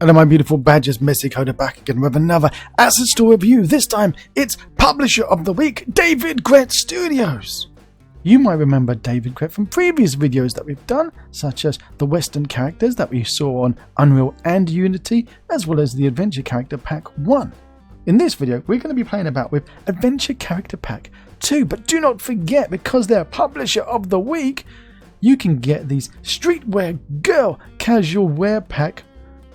Hello my beautiful badgers, Missy Coda back again with another asset store review. This time it's Publisher of the Week, David Grette Studios. You might remember David Grette from previous videos that we've done, such as the Western characters that we saw on Unreal and Unity, as well as the Adventure Character Pack 1. In this video, we're going to be playing about with Adventure Character Pack 2, but do not forget, because they're Publisher of the Week, you can get these Streetwear Girl Casual Wear Pack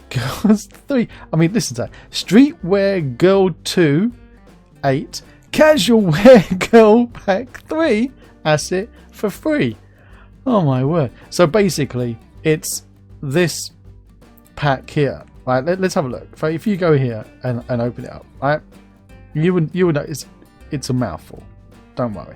Girls 3. I mean, listen to that. Streetwear Girl 2, 8. Casual Wear Girl Pack 3 asset for free. Oh my word. So basically, it's this pack here. Right, let's have a look. So if you go here and open it up, right, you would know it's a mouthful. Don't worry.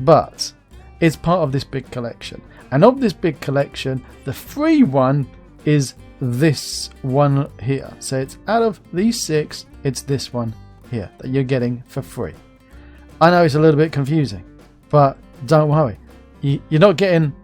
But it's part of this big collection. And of this big collection, the free one is this one here. So it's out of these 6, it's this one here that you're getting for free. I know it's a little bit confusing, but don't worry. You're not getting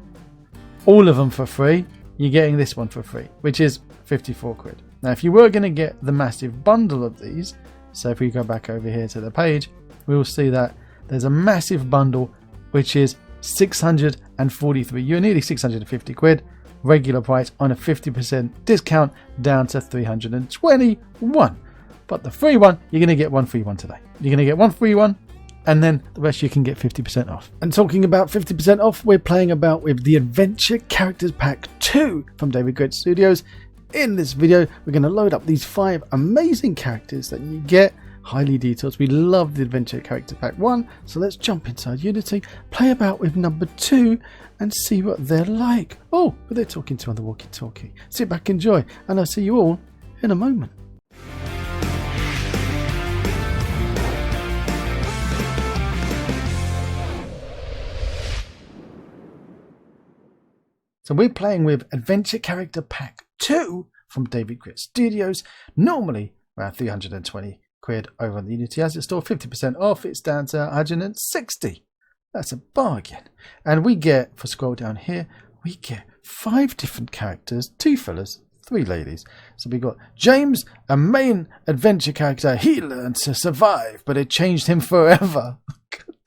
all of them for free. You're getting this one for free, which is 54 quid. Now, if you were going to get the massive bundle of these, so if we go back over here to the page, we will see that there's a massive bundle, which is 643. You're nearly 650 quid. Regular price on a 50% discount down to 321. But the free one, you're going to get one free one today. You're going to get one free one, and then the rest you can get 50% off. And talking about 50% off, we're playing about with the Adventure Characters Pack 2 from David Grette Studios. In this video, we're going to load up these 5 amazing characters that you get. Highly detailed. We love the Adventure Character Pack 1, so let's jump inside Unity, play about with number 2 and see what they're like. Oh, but they're talking to on the walkie-talkie. Sit back, enjoy, and I'll see you all in a moment. So we're playing with Adventure Character Pack 2 from David Grette Studios. Normally around 320 quid over on the Unity Asset Store, 50% off, it's down to 160. That's a bargain. And we get, for scroll down here, we get 5 different characters, 2 fellas, 3 ladies. So we got James, a main adventure character. He learned to survive, but it changed him forever.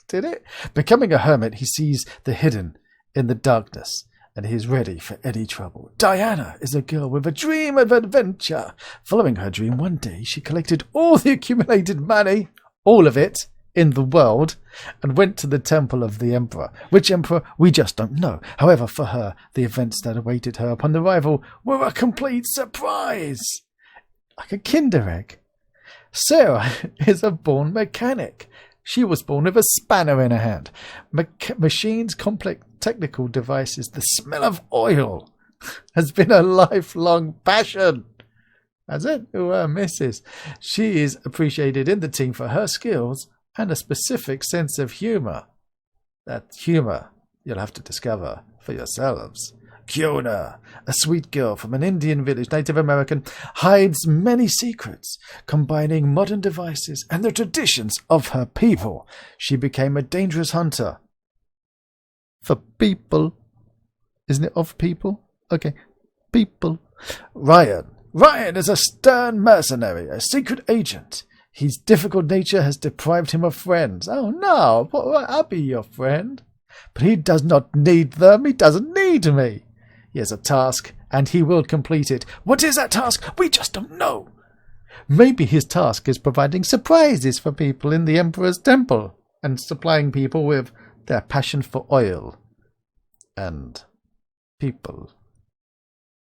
Did it? Becoming a hermit, he sees the hidden in the darkness, and he's ready for any trouble. Diana is a girl with a dream of adventure. Following her dream, one day she collected all the accumulated money, all of it, in the world, and went to the temple of the emperor. Which emperor, we just don't know. However, for her, the events that awaited her upon arrival were a complete surprise. Like a Kinder Egg. Sarah is a born mechanic. She was born with a spanner in her hand. Machines, complex technical devices, the smell of oil has been a lifelong passion. That's it. Who her missus. She is appreciated in the team for her skills and a specific sense of humour. That humour you'll have to discover for yourselves. Kiona, a sweet girl from an Indian village, Native American, hides many secrets, combining modern devices and the traditions of her people. She became a dangerous hunter. For people. Isn't it of people? Okay. People. Ryan is a stern mercenary, a secret agent. His difficult nature has deprived him of friends. Oh no, I'll be your friend. But he does not need them. He doesn't need me. He has a task, and he will complete it. What is that task? We just don't know. Maybe his task is providing surprises for people in the Emperor's temple and supplying people with their passion for oil and people.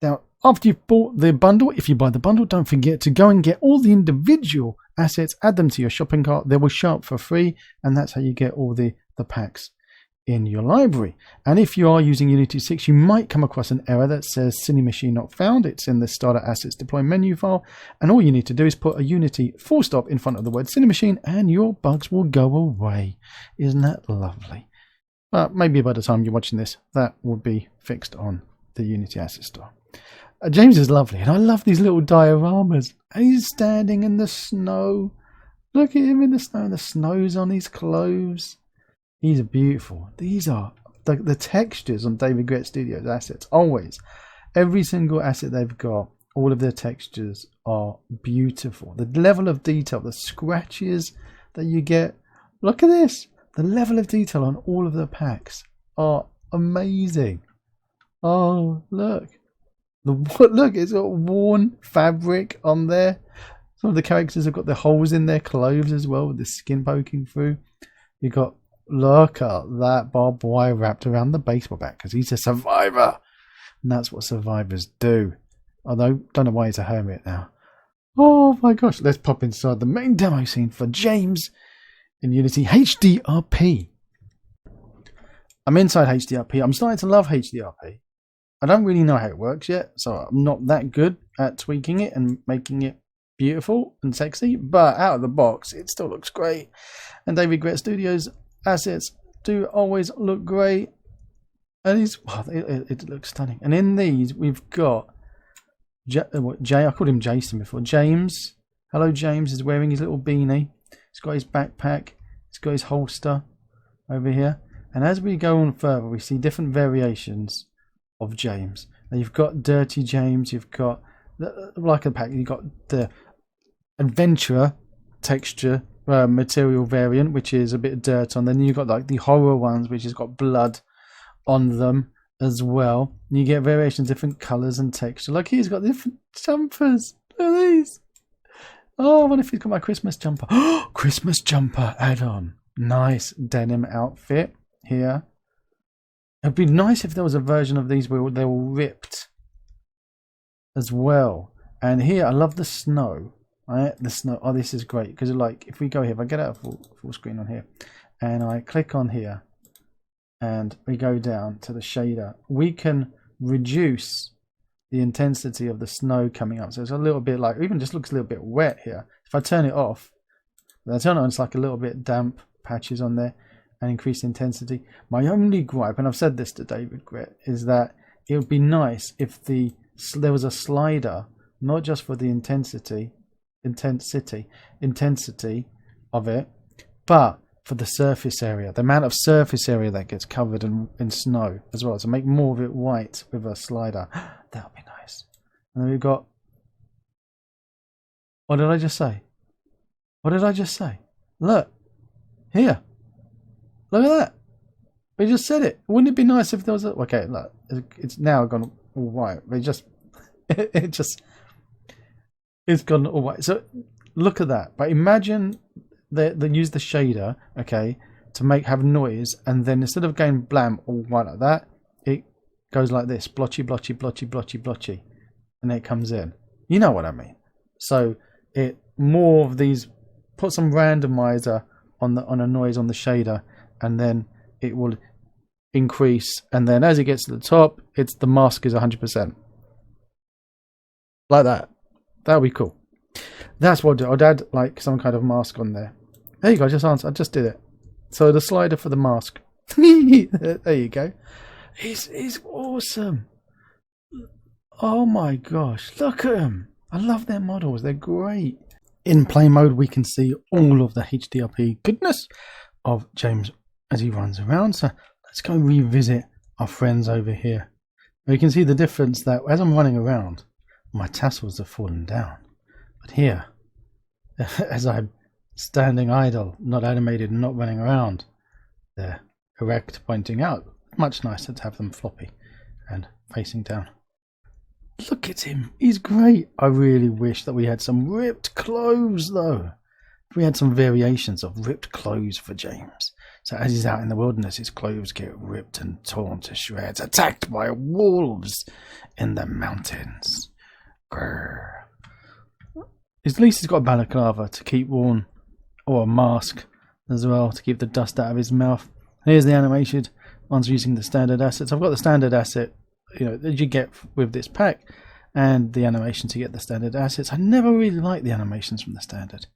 Now, after you've bought the bundle, if you buy the bundle, don't forget to go and get all the individual assets, add them to your shopping cart. They will show up for free, and that's how you get all the packs in your library. And if you are using Unity 6, you might come across an error that says Cine Machine not found. It's in the Starter Assets Deploy menu file, and all you need to do is put a Unity full stop in front of the word Cine Machine, and your bugs will go away. Isn't that lovely? Maybe by the time you're watching this, that will be fixed on the Unity Asset Store. James is lovely, and I love these little dioramas. He's standing in the snow. Look at him in the snow, and the snow's on his clothes. These are beautiful. These are the textures on David Grette Studios assets. Always. Every single asset they've got all of their textures are beautiful. The level of detail, the scratches that you get. Look at this. The level of detail on all of the packs are amazing. Oh, look. Look, it's got worn fabric on there. Some of the characters have got the holes in their clothes as well, with the skin poking through. You got, look at that barbed wire wrapped around the baseball bat, because he's a survivor. And that's what survivors do. Although, don't know why he's a hermit now. Oh my gosh, let's pop inside the main demo scene for James in Unity HDRP. I'm inside HDRP. I'm starting to love HDRP. I don't really know how it works yet, so I'm not that good at tweaking it and making it beautiful and sexy, but out of the box, it still looks great. And David Grette Studios assets do always look great. And it looks stunning. And in these, we've got I called him Jason before. James. Hello, James is wearing his little beanie. He's got his backpack. He's got his holster over here. And as we go on further, we see different variations of James. Now you've got Dirty James. You've got, like a pack, you've got the Adventurer texture material variant, which is a bit of dirt on. Then you've got like the horror ones, which has got blood on them as well. You get variations, different colours and texture. Like he's got different jumpers. Look at these. Oh, I wonder if he's got my Christmas jumper. Christmas jumper add-on. Nice denim outfit here. It'd be nice if there was a version of these where they were ripped as well. And here, I love the snow. Right? The snow. Oh, this is great because, like, if we go here, if I get out of full screen on here, and I click on here, and we go down to the shader, we can reduce the intensity of the snow coming up. So it's a little bit like, even just looks a little bit wet here. If I turn it off, then I turn it on, it's like a little bit damp patches on there and increase intensity. My only gripe, and I've said this to David Grette, is that it would be nice if there was a slider, not just for the intensity of it, but for the surface area, the amount of surface area that gets covered in snow as well, to make more of it white with a slider. That would be nice. And then we've got, what did I just say? What did I just say? Look, here. Look at that. We just said it. Wouldn't it be nice if there was a... Okay, look, it's now gone all white. It's gone all white. So look at that. But imagine they use the shader, okay, to have noise, and then instead of going blam all white like that, it goes like this, blotchy, blotchy, blotchy, blotchy, blotchy, and then it comes in. You know what I mean? So it more of these. Put some randomizer on a noise on the shader, and then it will increase. And then as it gets to the top, the mask is 100%. Like that. That would be cool. That's what I'd do. I'd add like some kind of mask on there. There you go. I just did it. So the slider for the mask. There you go. It's awesome. Oh my gosh. Look at them. I love their models. They're great. In play mode, we can see all of the HDRP goodness of James as he runs around. So let's go revisit our friends over here. Now you can see the difference that as I'm running around, my tassels have fallen down. But here, as I'm standing idle, not animated and not running around, they're erect, pointing out. Much nicer to have them floppy and facing down. Look at him. He's great. I really wish that we had some ripped clothes, though. We had some variations of ripped clothes for James. So as he's out in the wilderness, his clothes get ripped and torn to shreds, attacked by wolves in the mountains. Grrr. At least he's got a balaclava to keep warm, or a mask as well to keep the dust out of his mouth. Here's the animated ones using the standard assets. I've got the standard asset, that you get with this pack, and the animation to get the standard assets. I never really liked the animations from the standard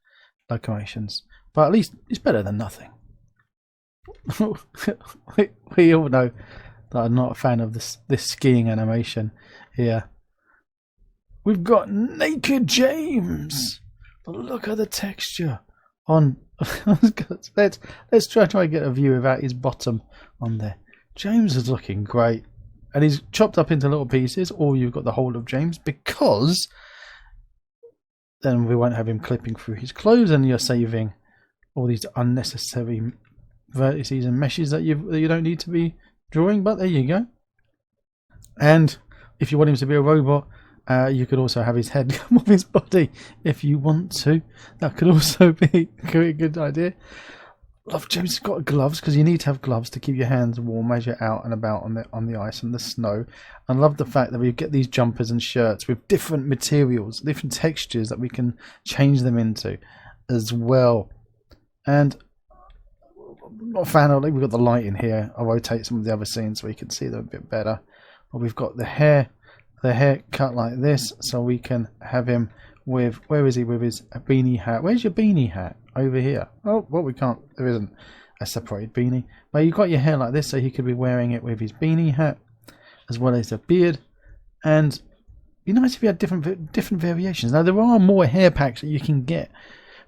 locomotions, but at least it's better than nothing. we all know that I'm not a fan of this skiing animation here. We've got naked James. Look at the texture on. Let's try and get a view without his bottom on there. James is looking great. and he's chopped up into little pieces, or you've got the whole of James, because then we won't have him clipping through his clothes, and you're saving all these unnecessary vertices and meshes that you don't need to be drawing. But there you go. And if you want him to be a robot, you could also have his head come off his body if you want to. That could also be a good idea. Love James has got gloves, because you need to have gloves to keep your hands warm as you're out and about on the ice and the snow. I love the fact that we get these jumpers and shirts with different materials, different textures that we can change them into as well. And I'm not a fan of it. We've got the light in here. I'll rotate some of the other scenes so we can see them a bit better. But we've got the hair cut like this, so we can have him with, where is he with his beanie hat? Where's your beanie hat? Over here. Oh, well, we can't, there isn't a separated beanie. But you've got your hair like this, so he could be wearing it with his beanie hat, as well as a beard. And it'd be nice if you had different variations. Now, there are more hair packs that you can get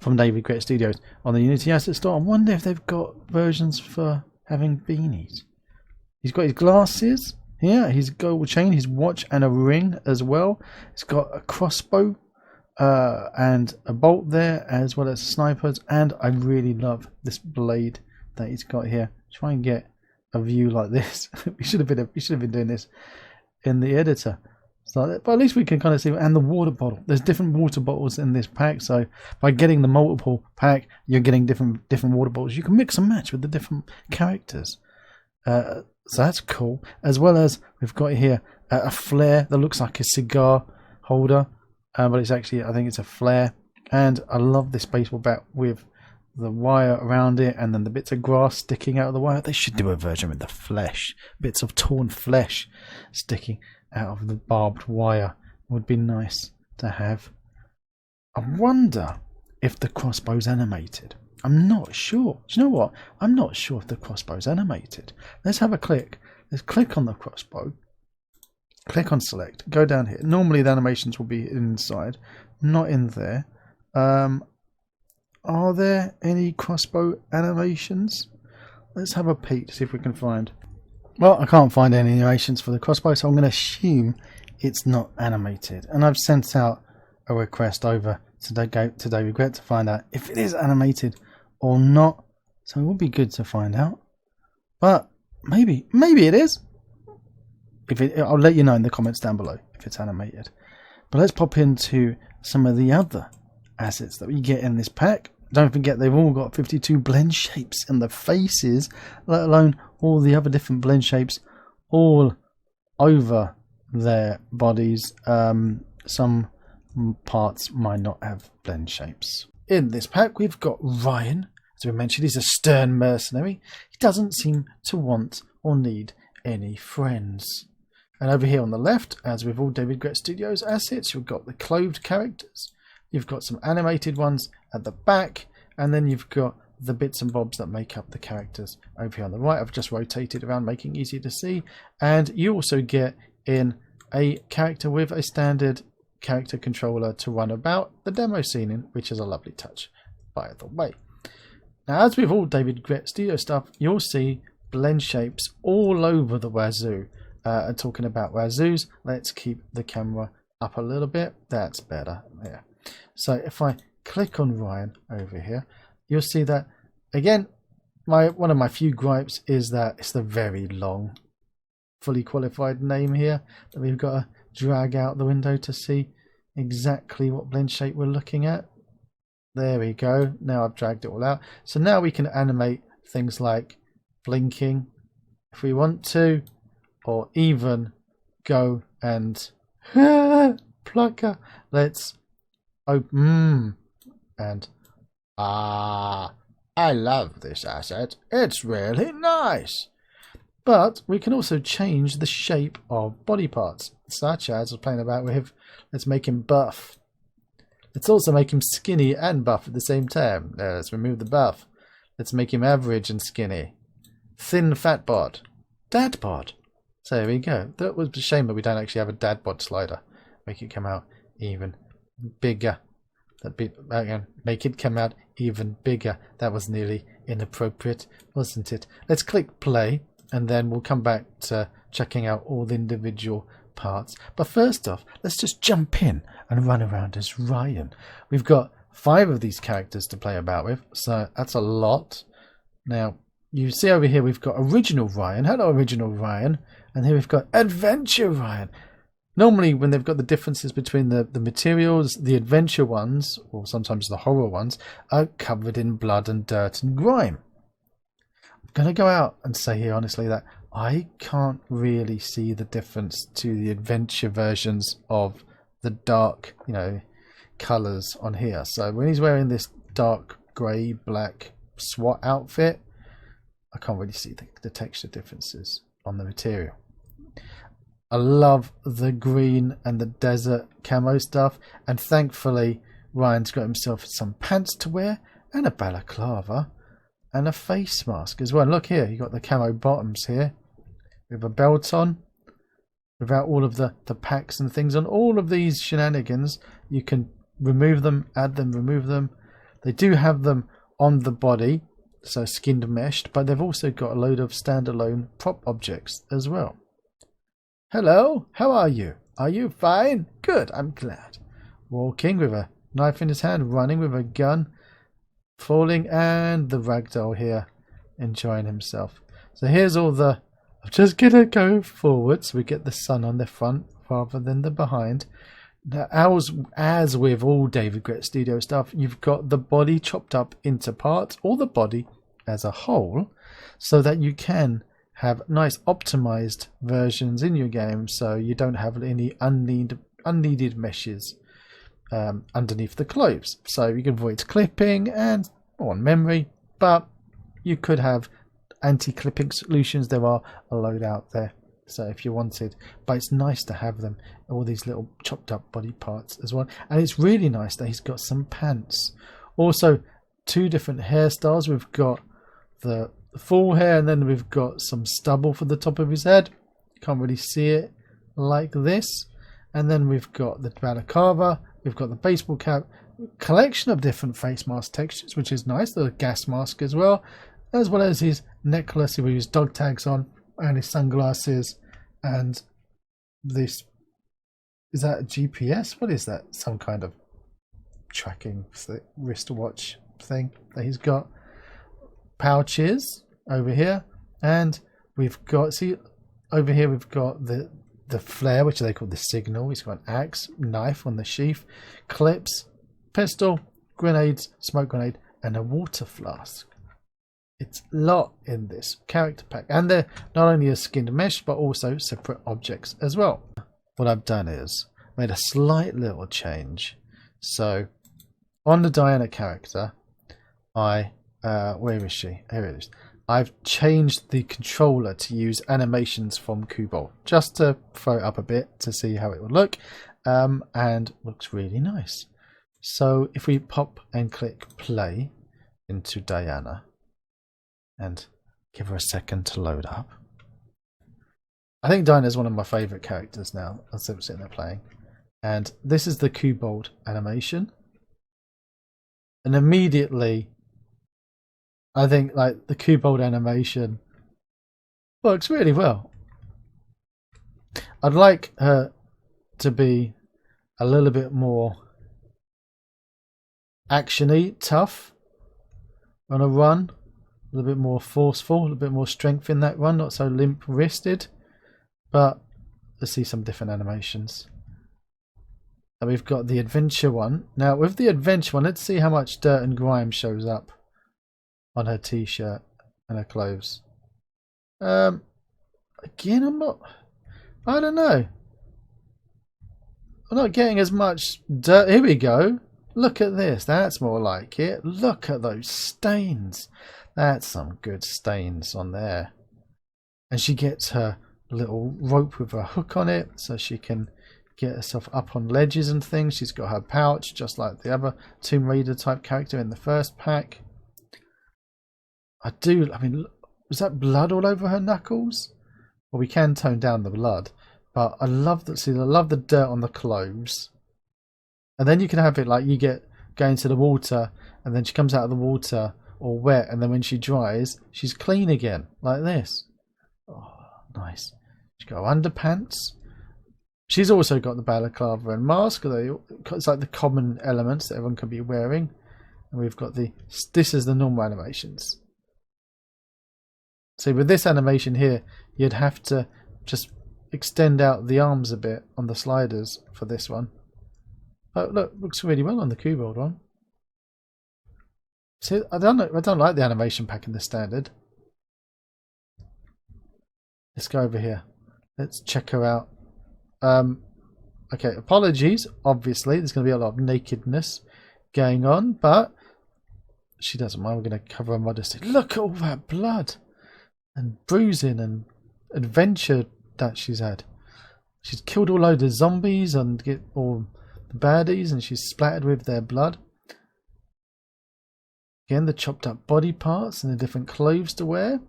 from David Grette Studios on the Unity Asset Store. I wonder if they've got versions for having beanies. He's got his glasses. Yeah, his gold chain, his watch, and a ring as well. It's got a crossbow and a bolt there, as well as snipers. And I really love this blade that he's got here. Try and get a view like this. we should have been doing this in the editor. So, but at least we can kind of see. And the water bottle. There's different water bottles in this pack. So by getting the multiple pack, you're getting different water bottles. You can mix and match with the different characters. So that's cool. As well as we've got here a flare that looks like a cigar holder, but it's actually, I think it's a flare. And I love this baseball bat with the wire around it, and then the bits of grass sticking out of the wire. They should do a version with the flesh, bits of torn flesh sticking out of the barbed wire. Would be nice to have. I wonder if the crossbow's animated. I'm not sure. Do you know what? I'm not sure if the crossbow's animated. Let's have a click. Let's click on the crossbow. Click on select. Go down here. Normally the animations will be inside. Not in there. Are there any crossbow animations? Let's have a peek to see if we can find. Well, I can't find any animations for the crossbow, so I'm going to assume it's not animated. And I've sent out a request over to David Grette to find out if it is animated or not. So it would be good to find out. But maybe it is. I'll let you know in the comments down below if it's animated. But let's pop into some of the other assets that we get in this pack. Don't forget, they've all got 52 blend shapes in the faces, let alone all the other different blend shapes all over their bodies. Some parts might not have blend shapes. In this pack, we've got Ryan. As we mentioned, he's a stern mercenary. He doesn't seem to want or need any friends. And over here on the left, as with all David Grette Studios assets, you've got the clothed characters. You've got some animated ones at the back, and then you've got the bits and bobs that make up the characters over here on the right. I've just rotated around, making it easy to see. And you also get in a character with a standard character controller to run about the demo scene in, which is a lovely touch, by the way. Now, as with all David Grette Studio stuff, you'll see blend shapes all over the wazoo. And talking about wazoos, let's keep the camera up a little bit. That's better. Yeah. So if I click on Ryan over here, you'll see that again. One of my few gripes is that it's the very long, fully qualified name here that we've got to drag out the window to see exactly what blend shape we're looking at. There we go. Now I've dragged it all out. So now we can animate things like blinking if we want to, or even go and plucker. Let's open and I love this asset. It's really nice. But we can also change the shape of body parts, such as I was playing about with. Let's make him buff. Let's also make him skinny and buff at the same time. Let's remove the buff. Let's make him average and skinny. Thin fat bod. Dad bod. So there we go. That was a shame that we don't actually have a dad bod slider. Make it come out even bigger. Again, make it come out even bigger. That was nearly inappropriate, wasn't it? Let's click play, and then we'll come back to checking out all the individual parts. But first off, let's just jump in and run around as Ryan. We've got 5 of these characters to play about with, so that's a lot. Now, you see over here we've got Original Ryan. Hello, Original Ryan. And here we've got Adventure Ryan. Normally, when they've got the differences between the materials, the adventure ones, or sometimes the horror ones, are covered in blood and dirt and grime. I'm going to go out and say here, honestly, that I can't really see the difference to the adventure versions of the dark, colours on here. So when he's wearing this dark grey, black SWAT outfit, I can't really see the texture differences on the material. I love the green and the desert camo stuff, and thankfully Ryan's got himself some pants to wear and a balaclava and a face mask as well. And look here, you got the camo bottoms here with a belt on, without all of the packs and things on. All of these shenanigans, you can remove them, add them, remove them. They do have them on the body, so skinned meshed, but they've also got a load of standalone prop objects as well. Hello, how are you? Are you fine? Good, I'm glad. Walking with a knife in his hand, running with a gun, falling, and the ragdoll here enjoying himself. So here's all the... I'm just going to go forward so we get the sun on the front rather than the behind. Now, as with all David Grette Studio stuff, you've got the body chopped up into parts, or the body as a whole, so that you can have nice optimized versions in your game, so you don't have any unneeded meshes underneath the clothes. So you can avoid clipping and on memory, but you could have anti-clipping solutions. There are a load out there, so if you wanted, but it's nice to have them, all these little chopped up body parts as well. And it's really nice that he's got some pants. Also, 2 different hairstyles. We've got the full hair, and then we've got some stubble for the top of his head. You can't really see it like this. And then we've got the balaclava, we've got the baseball cap, collection of different face mask textures, which is nice. The gas mask as well as his necklace with his dog tags on, and his sunglasses, and this, is that a GPS? What is that? Some kind of tracking wristwatch thing that he's got. Pouches over here, and we've got, see over here we've got the flare, which they call the signal. He's got an axe, knife on the sheath, clips, pistol, grenades, smoke grenade, and a water flask. It's a lot in this character pack, and they're not only a skinned mesh but also separate objects as well. What I've done is made a slight little change. So on the Diana character, where is she? Here it is. I've changed the controller to use animations from Cobalt, just to throw it up a bit to see how it would look, and looks really nice. So if we pop and click play into Diana and give her a second to load up. I think Diana is one of my favourite characters now. I'm sitting there playing, and this is the Cobalt animation, and immediately I think like the Cobalt animation works really well. I'd like her to be a little bit more actiony, tough on a run, a little bit more forceful, a little bit more strength in that run, not so limp wristed. But let's see some different animations. And we've got the adventure one. Now with the adventure one, let's see how much dirt and grime shows up on her t-shirt and her clothes. Again, I don't know. I'm not getting as much dirt. Here we go. Look at this. That's more like it. Look at those stains. That's some good stains on there. And she gets her little rope with a hook on it so she can get herself up on ledges and things. She's got her pouch just like the other Tomb Raider type character in the first pack. I mean, was that blood all over her knuckles? Well, we can tone down the blood, but I love that. See, I love the dirt on the clothes, and then you can have it like you go into the water, and then she comes out of the water all wet, and then when she dries, she's clean again, like this. Oh, nice. She's got underpants. She's also got the balaclava and mask. It's like the common elements that everyone can be wearing. And we've got this is the normal animations. So with this animation here, you'd have to just extend out the arms a bit on the sliders for this one. Oh, look, looks really well on the keyboard one. See, I don't like the animation pack in the standard. Let's go over here. Let's check her out. Okay, apologies. Obviously, there's going to be a lot of nakedness going on, but she doesn't mind. We're going to cover her modesty. Look at all that blood and bruising and adventure that she's had. She's killed all loads of zombies and get all the baddies, and she's splattered with their blood. Again, the chopped up body parts and the different clothes to wear.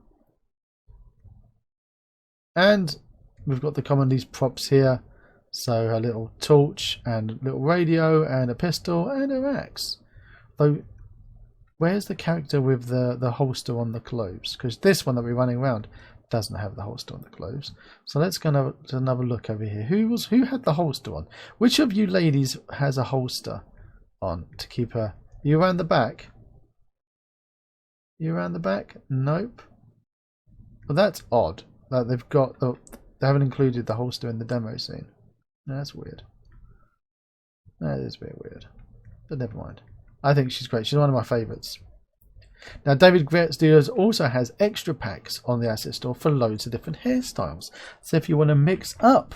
And we've got these props here. So a little torch and a little radio and a pistol and an axe. Though, where's the character with the holster on the clothes? Because this one that we're running around doesn't have the holster on the clothes. So let's go to another look over here. Who had the holster on? Which of you ladies has a holster on to keep her? Are you around the back? You around the back? Nope. Well, that's odd. That they haven't included the holster in the demo scene. That's weird. That is a bit weird. But never mind. I think she's great. She's one of my favourites. Now, David Grette Studios also has extra packs on the asset store for loads of different hairstyles. So if you want to mix up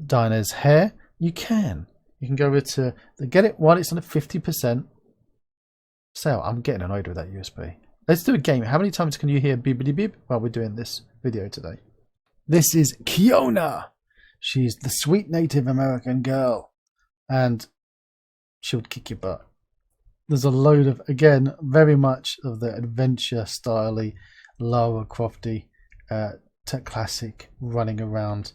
Dinah's hair, you can. You can go over to get it while it's on a 50% sale. I'm getting annoyed with that USB. Let's do a game. How many times can you hear bibbidi bib while we're doing this video today? This is Kiona. She's the sweet Native American girl, and she'll kick your butt. There's a load of, again, very much of the adventure style-y, Lara Crofty, classic running around,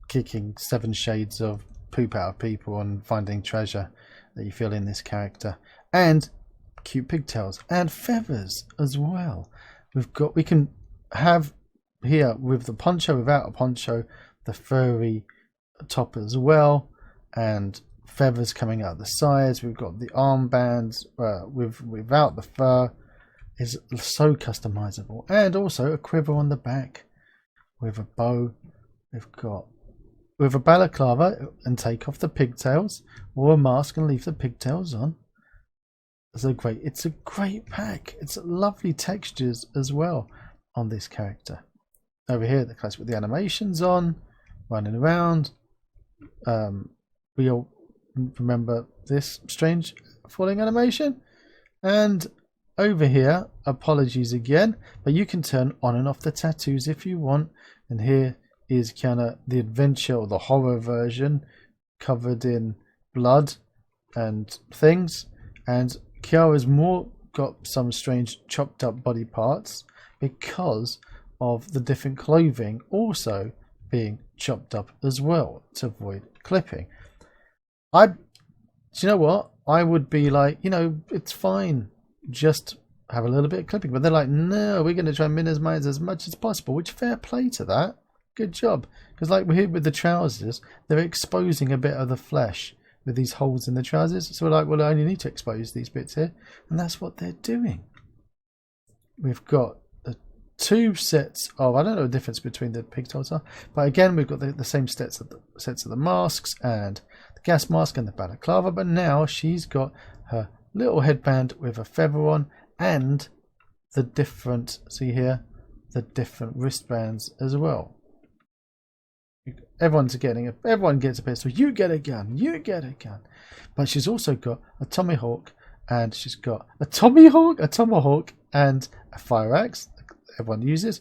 kicking 7 shades of poop out of people and finding treasure that you feel in this character, and cute pigtails and feathers as well. We can have here with the poncho, without a poncho, the furry top as well, and feathers coming out the sides. We've got the armbands without the fur. Is so customizable, and also a quiver on the back with a bow. We've got with a balaclava and take off the pigtails, or a mask and leave the pigtails on. It's a great pack. It's lovely textures as well on this character. Over here, the class with the animations on, running around. We all remember this strange falling animation. And over here, apologies again, but you can turn on and off the tattoos if you want. And here is kind of the adventure or the horror version, covered in blood and things. And Kiara's got some strange chopped up body parts because of the different clothing also being chopped up as well to avoid clipping. Do you know what? I would be like, it's fine, just have a little bit of clipping. But they're like, no, we're going to try and minimize as much as possible, which fair play to that. Good job. Because like we're here with the trousers, they're exposing a bit of the flesh with these holes in the trousers. So we're like, well, I only need to expose these bits here. And that's what they're doing. We've got the 2 sets of, I don't know the difference between the pigtails are, but again, we've got the same sets of the masks and the gas mask and the balaclava. But now she's got her little headband with a feather on, and the different, see here, the different wristbands as well. Everyone gets a pistol. You get a gun. You get a gun. But she's also got a tomahawk, and she's got a tomahawk, and a fire axe. Everyone uses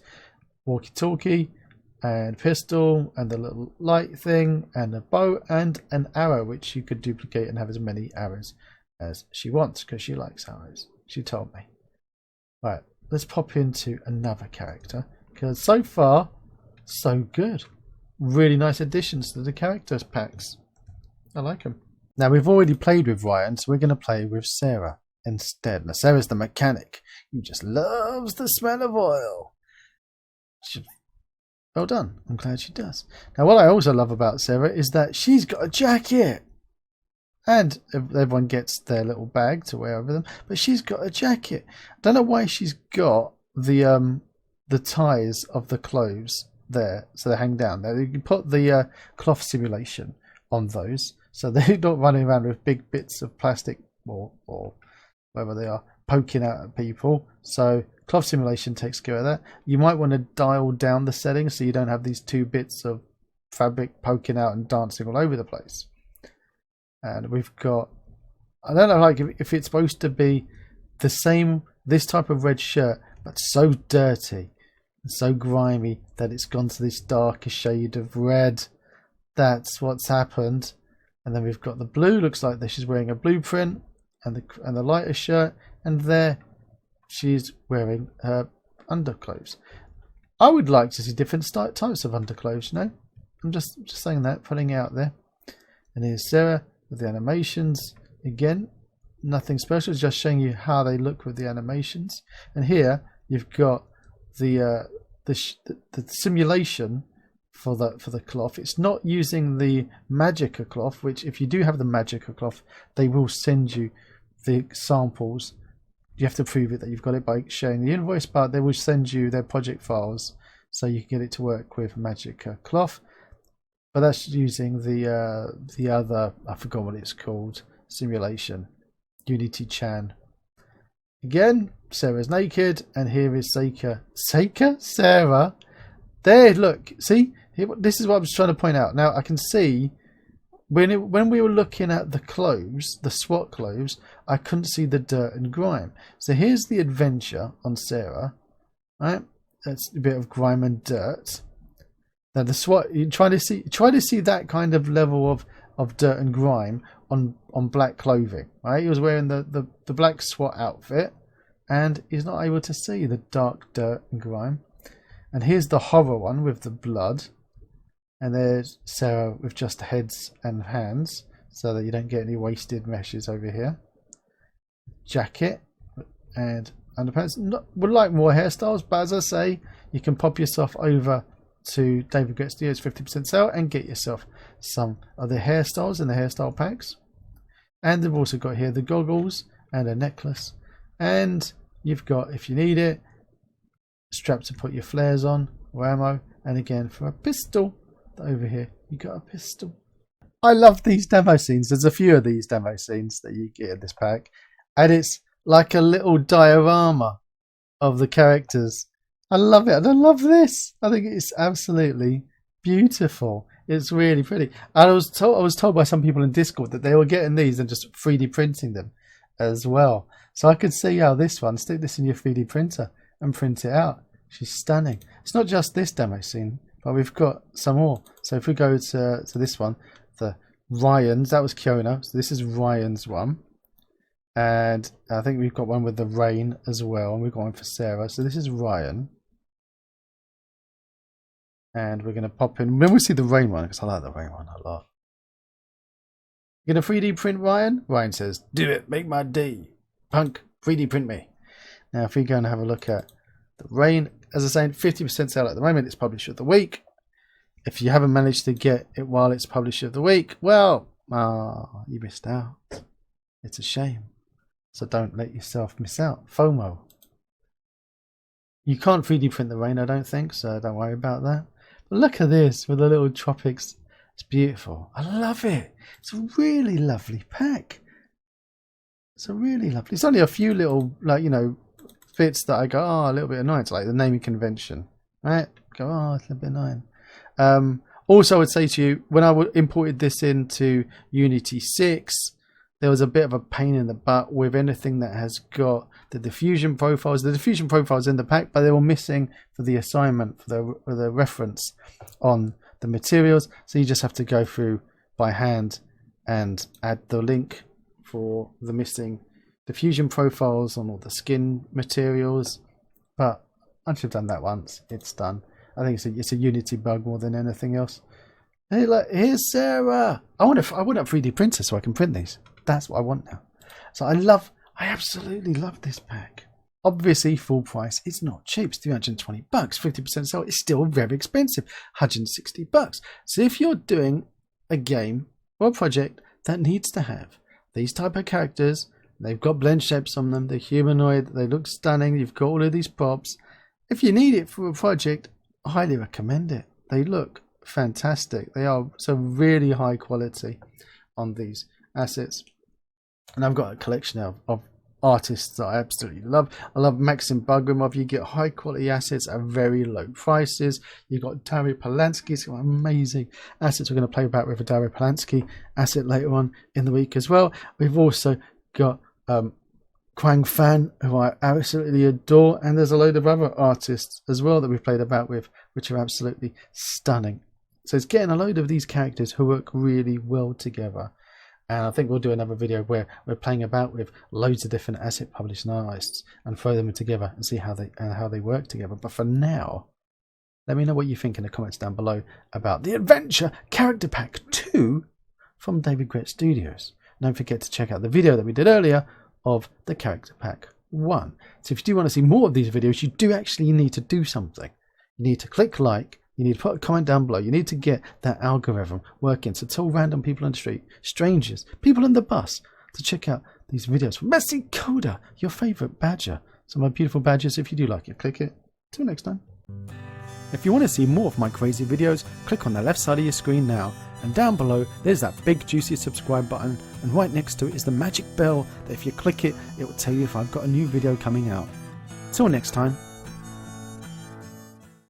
walkie-talkie and pistol and the little light thing and a bow and an arrow, which you could duplicate and have as many arrows as she wants because she likes arrows. She told me. Right, let's pop into another character because so far, so good. Really nice additions to the characters packs. I like them. Now we've already played with Ryan, so we're going to play with Sarah instead. Now Sarah's the mechanic who just loves the smell of oil. Well done. I'm glad she does. Now, what I also love about Sarah is that she's got a jacket. And everyone gets their little bag to wear over them. But she's got a jacket. I don't know why she's got the ties of the clothes there. So they hang down. Now, you can put the cloth simulation on those. So they're not running around with big bits of plastic or whatever they are poking out at people. So cloth simulation takes care of that. You might want to dial down the settings so you don't have these two bits of fabric poking out and dancing all over the place. And we've got, I don't know, like if it's supposed to be the same, this type of red shirt, but so dirty and so grimy that it's gone to this darker shade of red. That's what's happened. And then we've got the blue, looks like that she's wearing a blueprint, and the lighter shirt, and there she's wearing her underclothes. I would like to see different types of underclothes, you know? I'm just saying that, putting it out there. And here's Sarah with the animations. Again, nothing special, just showing you how they look with the animations. And here you've got the simulation for the cloth. It's not using the Magica cloth, which if you do have the Magica cloth, they will send you the samples. You have to prove it that you've got it by showing the invoice, but they will send you their project files so you can get it to work with Magica cloth. But that's using the other, I forgot what it's called, simulation, Unity Chan. Again, Sarah's naked, and here is Sarah. There, look, see, this is what I was trying to point out. Now I can see when we were looking at the clothes, the SWAT clothes, I couldn't see the dirt and grime. So here's the adventure on Sarah, right? That's a bit of grime and dirt. Now the SWAT, you try to see that kind of level of dirt and grime on black clothing, right? He was wearing the black SWAT outfit, and he's not able to see the dark dirt and grime. And here's the horror one with the blood, and there's Sarah with just heads and hands, so that you don't get any wasted meshes over here. Jacket and underpants. Would like more hairstyles, but as I say, you can pop yourself over to David Grette Studios 50% sale and get yourself some of the hairstyles in the hairstyle packs. And they've also got here the goggles and a necklace, and you've got, if you need it, strap to put your flares on or ammo, and again for a pistol over here you got a pistol. I love these demo scenes. There's a few of these demo scenes that you get in this pack, and it's like a little diorama of the characters. I love it, and I love this. I think it's absolutely beautiful. It's really pretty. And I was told by some people in Discord that they were getting these and just 3D printing them as well. So I could see how this one, stick this in your 3D printer and print it out. She's stunning. It's not just this demo scene, but we've got some more. So if we go to this one, the Ryan's, that was Kiona. So this is Ryan's one. And I think we've got one with the rain as well. And we've got one for Sarah. So this is Ryan. And we're going to pop in. When we see the rain one, because I like the rain one a lot. You're going to 3D print Ryan? Ryan says, do it, make my day. Punk, 3D print me. Now if we go and have a look at the rain, as I say, 50% sale at the moment. It's Publisher of the Week. If you haven't managed to get it while it's Publisher of the Week, well, you missed out. It's a shame. So don't let yourself miss out. FOMO. You can't 3D print the rain, I don't think, so don't worry about that. But look at this with the little tropics. It's beautiful. I love it. It's a really lovely pack. It's a really lovely. It's only a few little, like, you know, bits that I go, a little bit annoying. It's like the naming convention, right? Go, it's a little bit annoying. Also, I would say to you, when I imported this into Unity 6, there was a bit of a pain in the butt with anything that has got the diffusion profiles. The diffusion profiles in the pack, but they were missing for the assignment, for the reference on the materials. So you just have to go through by hand and add the link for the missing diffusion profiles on all the skin materials. But once you've done that once, it's done. I think it's a Unity bug more than anything else. Hey, look, here's Sarah. I want a 3D printer so I can print these. That's what I want now. So I absolutely love this pack. Obviously, full price is not cheap. It's $320. 50% sale is still very expensive, $160. So if you're doing a game or a project that needs to have these type of characters, they've got blend shapes on them, they're humanoid, they look stunning, you've got all of these props. If you need it for a project, I highly recommend it. They look fantastic. They are so really high quality on these assets. And I've got a collection of artists that I absolutely love. I love Maxim Bugrimov. You get high quality assets at very low prices. You've got Dario Polanski's got amazing assets. We're going to play about with a Dario Polanski asset later on in the week as well. We've also got Kwang Fan, who I absolutely adore, and there's a load of other artists as well that we've played about with, which are absolutely stunning. So it's getting a load of these characters who work really well together. And I think we'll do another video where we're playing about with loads of different asset publishing artists and throw them together and see how they work together. But for now, let me know what you think in the comments down below about the Adventure Character Pack 2 from David Grette Studios. Don't forget to check out the video that we did earlier of the Character Pack 1. So if you do want to see more of these videos, you do actually need to do something. You need to click like. You need to put a comment down below. You need to get that algorithm working. So tell random people on the street, strangers, people on the bus to check out these videos from Messy Coda, your favourite badger. So my beautiful badgers, if you do like it, click it. Till next time. If you want to see more of my crazy videos, click on the left side of your screen now. And down below, there's that big juicy subscribe button. And right next to it is the magic bell that if you click it, it will tell you if I've got a new video coming out. Till next time.